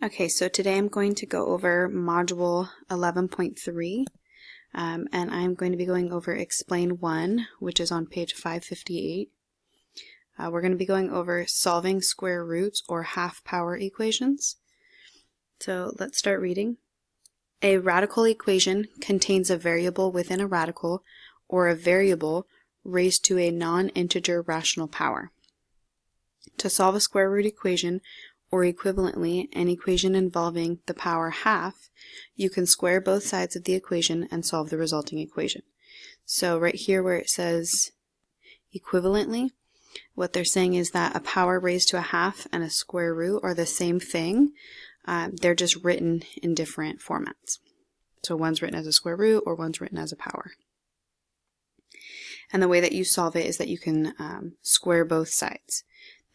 Okay, so today I'm going to go over Module 11.3, and I'm going to be going over Explain 1, which is on page 558. We're going to be going over solving square roots or half-power equations. So let's start reading. A radical equation contains a variable within a radical or a variable raised to a non-integer rational power. To solve a square root equation, or equivalently, an equation involving the power half, you can square both sides of the equation and solve the resulting equation. So right here where it says equivalently, what they're saying is that a power raised to a half and a square root are the same thing. They're just written in different formats. So one's written as a square root or one's written as a power. And the way that you solve it is that you can square both sides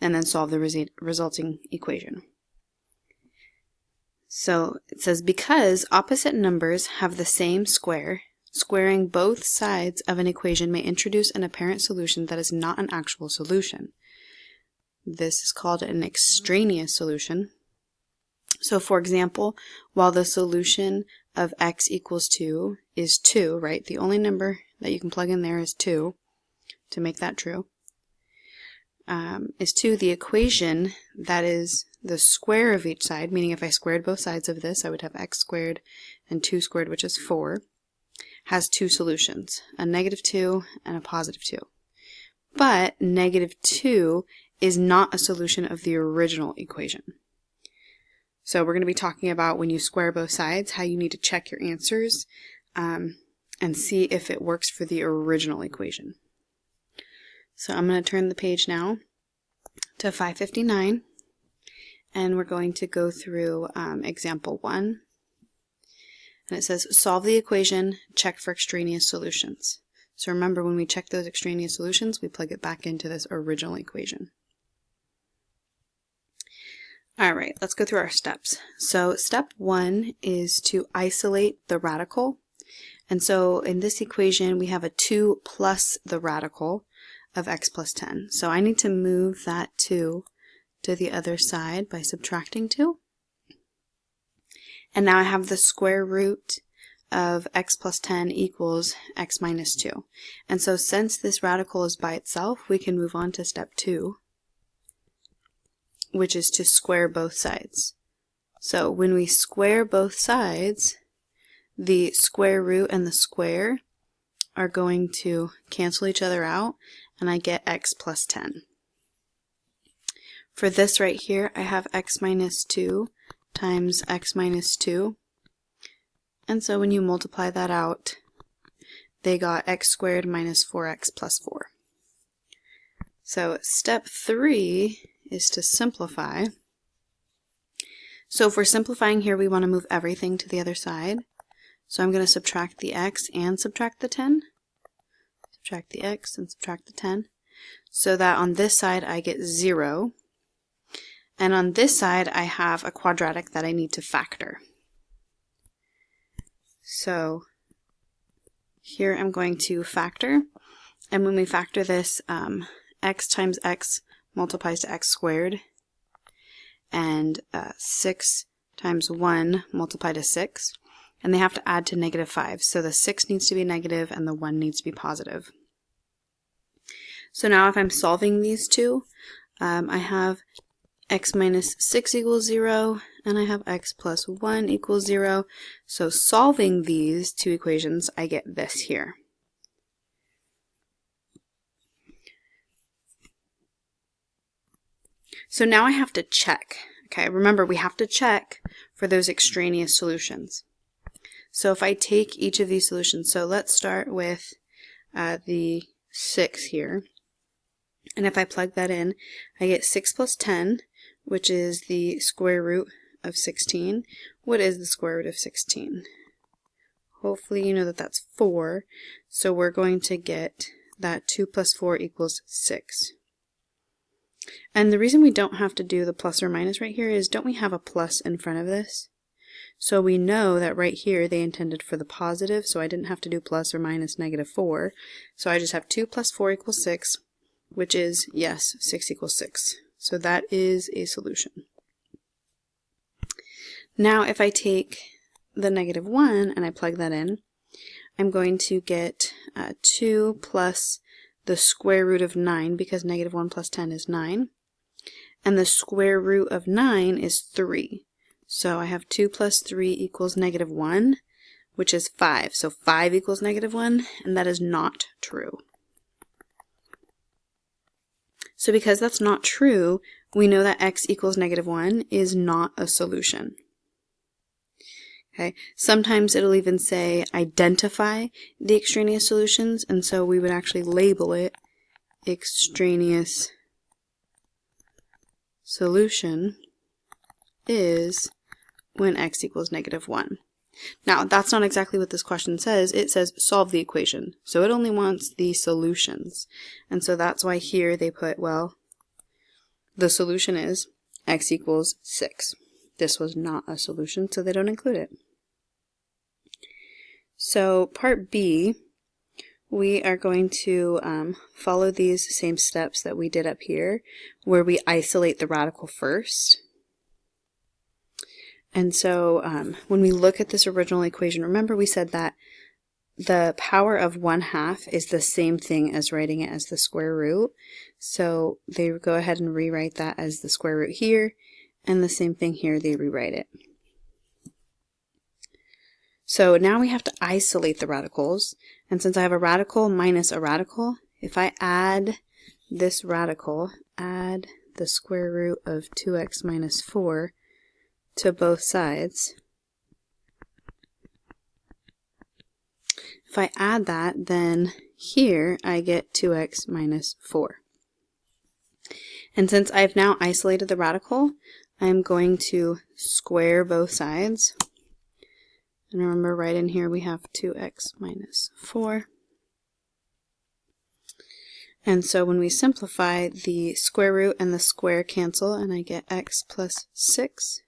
and then solve the resulting equation. So it says, because opposite numbers have the same square, squaring both sides of an equation may introduce an apparent solution that is not an actual solution. This is called an extraneous solution. So for example, while the solution of x equals 2 is 2, right? The only number that you can plug in there is 2 to make that true. Is 2, the equation that is the square of each side, meaning if I squared both sides of this, I would have x squared and 2 squared, which is 4, has two solutions, a negative 2 and a positive 2. But negative 2 is not a solution of the original equation. So we're going to be talking about when you square both sides, how you need to check your answers and see if it works for the original equation. So I'm going to turn the page now to 559, and we're going to go through example 1. And it says, solve the equation, check for extraneous solutions. So remember, when we check those extraneous solutions, we plug it back into this original equation. All right, let's go through our steps. So step 1 is to isolate the radical. And so in this equation, we have a 2 plus the radical of x plus 10. So I need to move that 2 to the other side by subtracting 2. And now I have the square root of x plus 10 equals x minus 2. And so since this radical is by itself, we can move on to step 2, which is to square both sides. So when we square both sides, the square root and the square are going to cancel each other out, and I get x plus 10. For this right here, I have x minus 2 times x minus 2. And so when you multiply that out, they got x squared minus 4x plus 4. So step 3 is to simplify. So if we're simplifying here, we want to move everything to the other side. So I'm going to subtract the x and subtract the 10. Subtract the x and subtract the 10. So that on this side I get 0. And on this side I have a quadratic that I need to factor. So here I'm going to factor. And when we factor this, x times x multiplies to x squared. And 6 times 1 multiplied to 6. And they have to add to negative 5. So the 6 needs to be negative and the 1 needs to be positive. So now if I'm solving these two, I have x minus 6 equals 0, and I have x plus 1 equals 0. So solving these two equations, I get this here. So now I have to check. Okay, remember, we have to check for those extraneous solutions. So if I take each of these solutions, so let's start with the 6 here. And if I plug that in, I get 6 plus 10, which is the square root of 16. What is the square root of 16? Hopefully you know that that's 4. So we're going to get that 2 plus 4 equals 6. And the reason we don't have to do the plus or minus right here is, don't we have a plus in front of this? So we know that right here they intended for the positive, so I didn't have to do plus or minus negative 4. So I just have 2 plus 4 equals 6, which is, yes, 6 equals 6. So that is a solution. Now if I take the negative 1 and I plug that in, I'm going to get 2 plus the square root of 9, because negative 1 plus 10 is 9. And the square root of 9 is 3. So I have 2 plus 3 equals negative 1, which is 5. So 5 equals negative 1, and that is not true. So because that's not true, we know that x equals negative 1 is not a solution. Okay. Sometimes it'll even say identify the extraneous solutions, and so we would actually label it extraneous solution is when x equals negative 1. Now, that's not exactly what this question says. It says solve the equation. So it only wants the solutions. And so that's why here they put, well, the solution is x equals 6. This was not a solution, so they don't include it. So part B, we are going to follow these same steps that we did up here, where we isolate the radical first. And so when we look at this original equation, remember we said that the power of 1/2 is the same thing as writing it as the square root. So they go ahead and rewrite that as the square root here, and the same thing here, they rewrite it. So now we have to isolate the radicals, and since I have a radical minus a radical, if I add this radical, add the square root of 2x minus 4 to both sides, if I add that, then here I get 2x minus 4. And since I've now isolated the radical, I'm going to square both sides. And remember, right in here we have 2x minus 4. And so when we simplify, the square root and the square cancel, and I get x plus 6.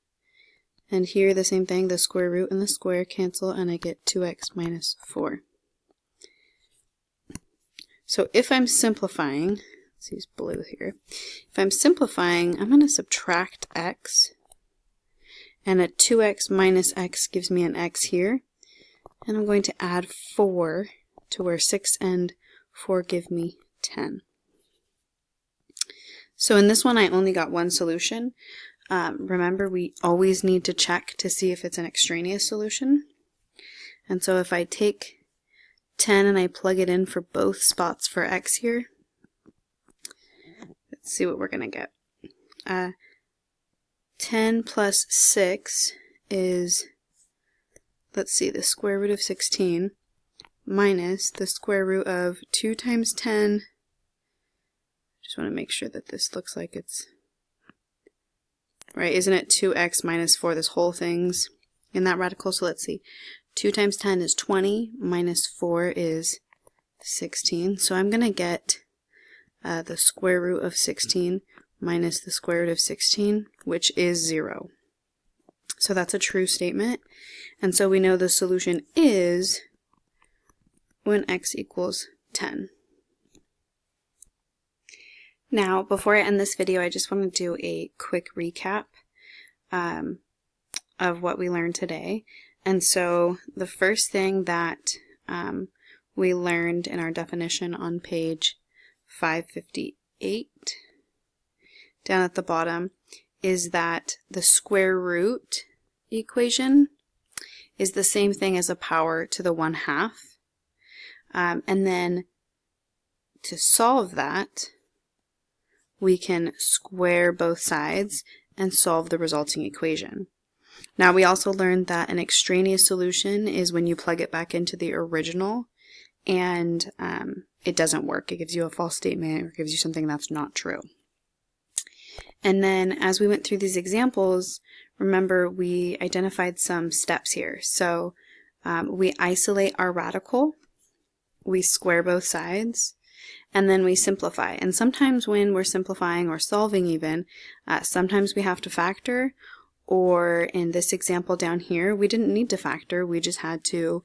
And here the same thing, the square root and the square cancel, and I get 2x minus 4. So if I'm simplifying, let's use blue here. If I'm simplifying, I'm going to subtract x. And a 2x minus x gives me an x here. And I'm going to add 4 to where 6 and 4 give me 10. So in this one, I only got one solution. Remember, we always need to check to see if it's an extraneous solution. And so if I take 10 and I plug it in for both spots for x here, let's see what we're going to get. 10 plus 6 is, let's see, the square root of 16 minus the square root of 2 times 10. Just want to make sure that this looks like it's right. Isn't it 2x minus 4? This whole thing's in that radical. So let's see. 2 times 10 is 20 minus 4 is 16. So I'm going to get the square root of 16 minus the square root of 16, which is 0. So that's a true statement. And so we know the solution is when x equals 10. Now, before I end this video, I just want to do a quick recap of what we learned today. And so the first thing that we learned in our definition on page 558 down at the bottom is that the square root equation is the same thing as a power to the 1/2. And then to solve that, we can square both sides and solve the resulting equation. Now we also learned that an extraneous solution is when you plug it back into the original and it doesn't work. It gives you a false statement or gives you something that's not true. And then as we went through these examples, remember we identified some steps here. So we isolate our radical, we square both sides, and then we simplify. And sometimes when we're simplifying or solving even, sometimes we have to factor, or in this example down here, we didn't need to factor, we just had to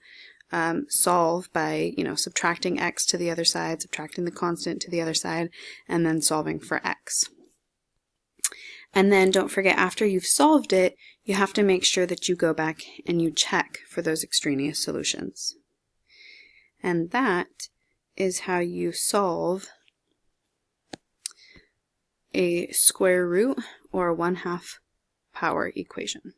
solve by, subtracting x to the other side, subtracting the constant to the other side, and then solving for x. And then don't forget, after you've solved it, you have to make sure that you go back and you check for those extraneous solutions. And that is how you solve a square root or 1/2 power equation.